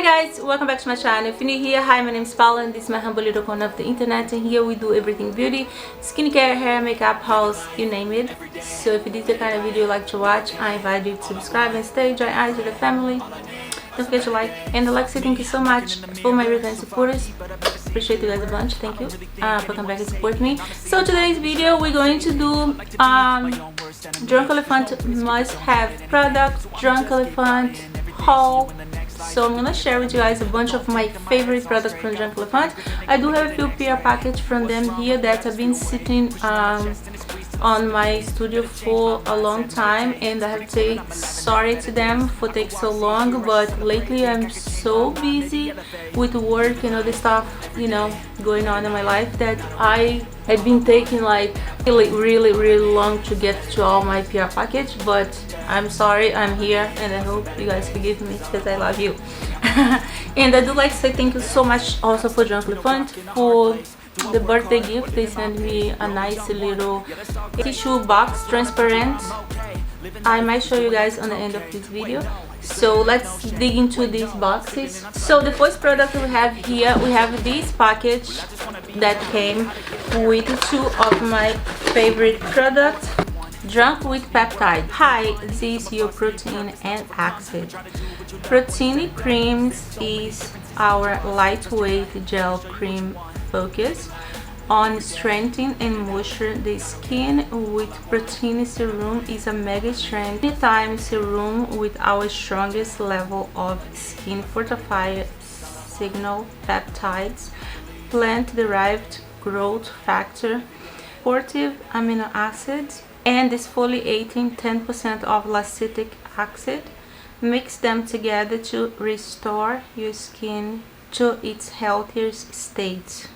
guys, welcome back to my channel. If you're new here, hi, my name is Paula and this is my humble little corner of the internet, and here we do everything beauty, skincare, hair, makeup, house, you name it. So if this is the kind of video you like to watch, I invite you to subscribe and stay join eyes with the family. Don't forget to like and Alexa, thank you so much for my return supporters. Appreciate you guys a bunch. Thank you for coming back and support me. So today's video we're going to do Drunk Elephant must-have product, Drunk Elephant haul. So I'm gonna share with you guys a bunch of my favorite products from Drunk Elephant. I do have a few PR packages from them here that have been sitting on my studio for a long time, and I have to say sorry to them for taking so long, but lately I'm so busy with work and other stuff, you know, going on in my life, that I had been taking like really long to get to all my PR package. But I'm sorry, I'm here, and I hope you guys forgive me because I love you. And I do like to say thank you so much also for Drunk Elephant for the birthday gift. They sent me a nice little tissue box, transparent. I might show you guys on the end of this video. So let's dig into these boxes. So the first product we have here, we have this package that came with two of my favorite products, Drunk with Peptide. Hi, this is your protein and acid. Protini creams is our lightweight gel cream focus on strengthening and moisture the skin with Protini serum is a mega strength anytime serum with our strongest level of skin fortified signal peptides, plant derived growth factor, supportive amino acids, and exfoliating 10% of lactic acid. Mix them together to restore your skin to its healthiest state.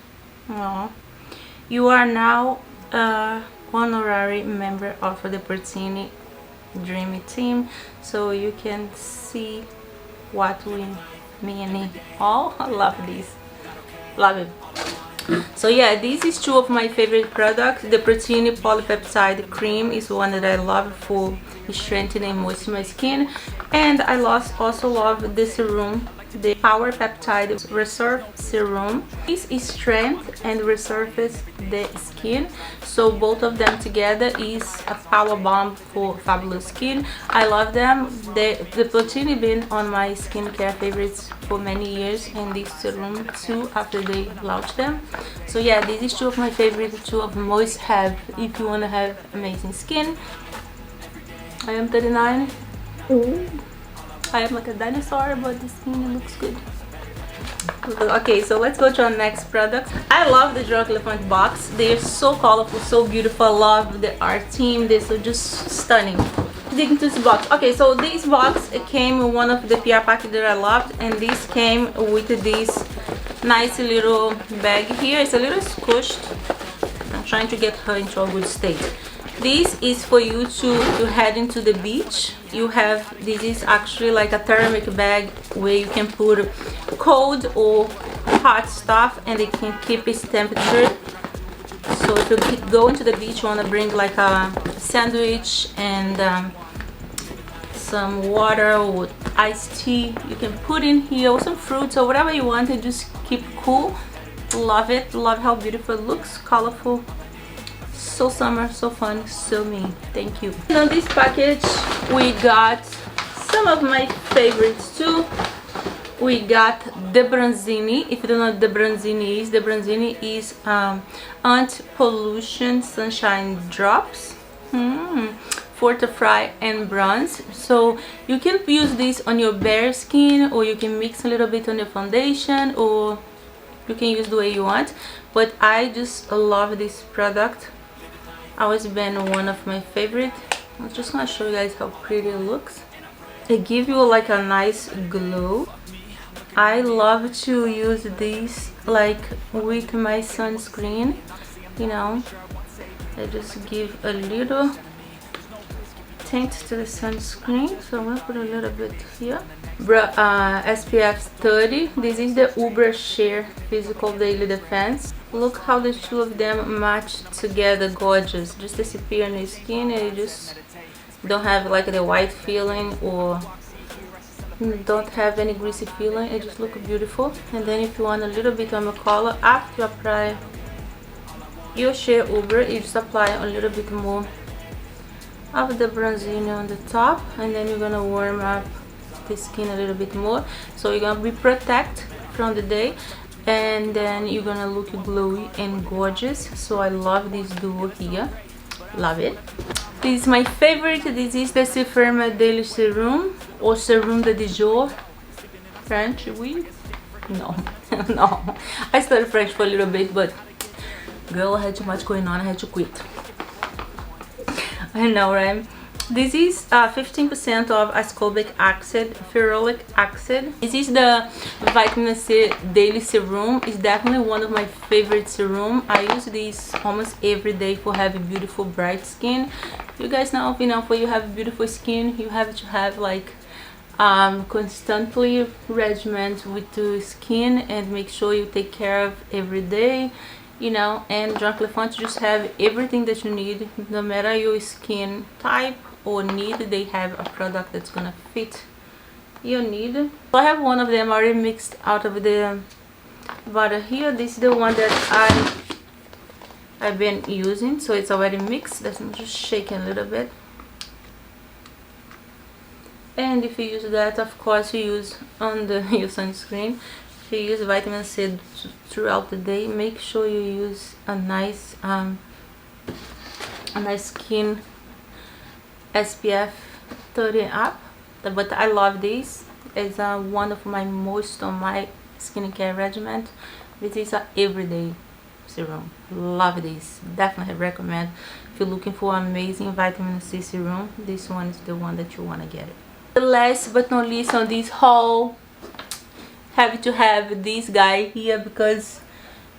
Aww. You are now an honorary member of the Protini Dreamy Team, so you can see what we mean. Oh, I love this. Love it. So yeah, this is two of my favorite products. The Protini Polypeptide cream is one that I love for strengthening and moisturizing my skin, and I also love the serum, the Powerpeptide Resurf serum. This is strength and resurface the skin, so both of them together is a power bomb for fabulous skin. I love them. The Protini been on my skincare favorites for many years, and this serum too after they launched them. So yeah, this is two of my favorite, two of must have if you want to have amazing skin. I am 39. Ooh. I am like a dinosaur, but the skin looks good. Okay, so let's go to our next product. I love the Drunk Elephant box. They're so colorful, so beautiful. I love the art team. They're so just stunning. Dig into this box. Okay, so this box, it came with one of the PR packages that I loved, and this came with this nice little bag here. It's a little squished. I'm trying to get her into a good state. This is for you to head into the beach. You have, this is actually like a thermic bag where you can put cold or hot stuff and it can keep its temperature. So if you go into the beach, you want to bring like a sandwich and some water or iced tea, you can put in here, or some fruits or whatever you want, and just keep cool. Love it. Love how beautiful it looks, colorful. So summer, so fun, so me. Thank you. And on this package we got some of my favorites too. We got D-Bronzi. If you don't know what D-Bronzi is anti-pollution sunshine drops, fortify and bronze. So you can use this on your bare skin, or you can mix a little bit on your foundation, or you can use the way you want, but I just love this product. Always been one of my favorite. I'm just gonna show you guys how pretty it looks. It gives you like a nice glow. I love to use this like with my sunscreen, you know. I just give a little tint to the sunscreen, so I'm gonna put a little bit here. SPF 30. This is the Umbra Sheer Physical Daily Defense. Look how the two of them match together, gorgeous. Just disappear on your skin, and you just don't have like the white feeling or don't have any greasy feeling. It just looks beautiful. And then if you want a little bit of a color after you apply your shea Umbra, you just apply a little bit more of the bronzino on the top, and then you're gonna warm up the skin a little bit more, so you're gonna be protect from the day, and then you're gonna look glowy and gorgeous. So I love this duo here, love it. This is my favorite. This is the C-Firma Day Serum, or Serum de jour. French, oui? No, no. I studied French for a little bit, but girl, I had too much going on. I had to quit. I know, right? This is 15% of ascorbic acid, ferulic acid. This is the vitamin C daily serum. It's definitely one of my favorite serum. I use this almost every day for having beautiful bright skin. You guys know, for you have beautiful skin, you have to have like constantly regimen with the skin and make sure you take care of every day. And Drunk Elephant just have everything that you need, no matter your skin type or need. They have a product that's gonna fit your need. So I have one of them already mixed out of the bottle here. This is the one that I've been using, so it's already mixed. Let me just shake it a little bit. And if you use that, of course you use on your sunscreen. If you use vitamin C throughout the day, make sure you use a nice skin SPF 30 up. But I love this. It's one of my most on my skincare regimen. This is an everyday serum. Love this. Definitely recommend. If you're looking for amazing vitamin C serum, this one is the one that you want to get it. The last but not least on this haul, have to have this guy here, because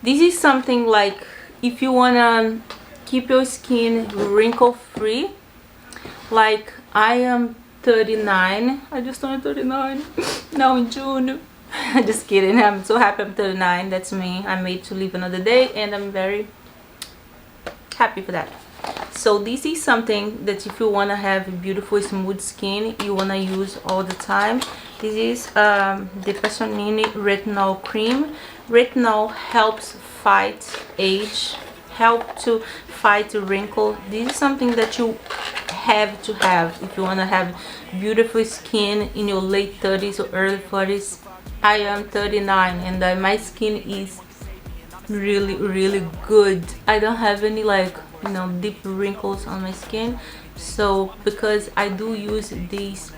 this is something like if you wanna keep your skin wrinkle free. Like I am 39. I just turned 39 now in June. Just kidding. I'm so happy I'm 39. That's me. I'm made to live another day, and I'm very happy for that. So this is something that if you want to have beautiful smooth skin, you want to use all the time. This is the A-Passionin Retinol cream. Retinol helps fight age, help to fight wrinkle. This is something that you have to have if you want to have beautiful skin in your late 30s or early 40s. I am 39 and my skin is really good. I don't have any deep wrinkles on my skin. So because I do use these,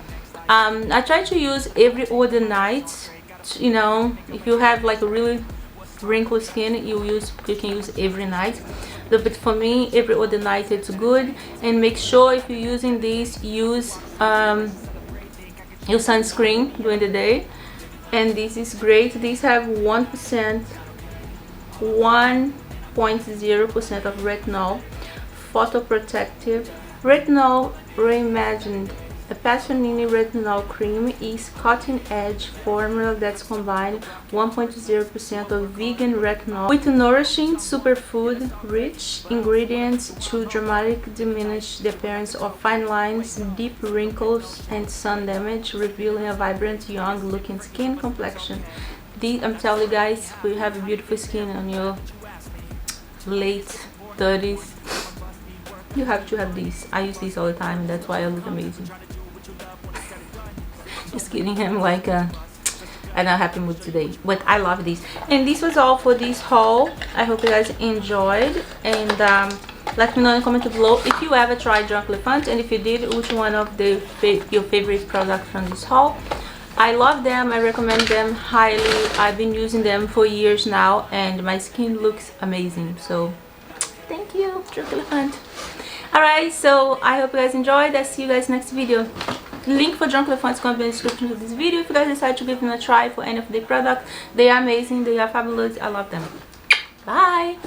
I try to use every other night. If you have like a really wrinkled skin, you can use every night. But for me, every other night it's good. And make sure if you're using this, use your sunscreen during the day. And this is great. These have 1.0% of retinol, photoprotective. Retinol reimagined. A-Passionin retinol cream is cutting-edge formula that's combined 1.0% of vegan retinol with nourishing superfood-rich ingredients to dramatically diminish the appearance of fine lines, deep wrinkles, and sun damage, revealing a vibrant, young-looking skin complexion. I'm telling you guys, if you have a beautiful skin on your late 30s, you have to have these. I use these all the time, and that's why I look amazing. Just kidding, I'm like in a happy mood today, but I love these. And this was all for this haul. I hope you guys enjoyed, and let me know in the comment below if you ever tried Drunk Elephant, and if you did, which one of your favorite products from this haul. I love them. I recommend them highly. I've been using them for years now, and my skin looks amazing. So thank you, Drunk Elephant. Alright, so I hope you guys enjoyed. I'll see you guys next video. Link for Drunk Elephant is going to be in the description of this video if you guys decide to give them a try for any of their products. They are amazing. They are fabulous. I love them. Bye.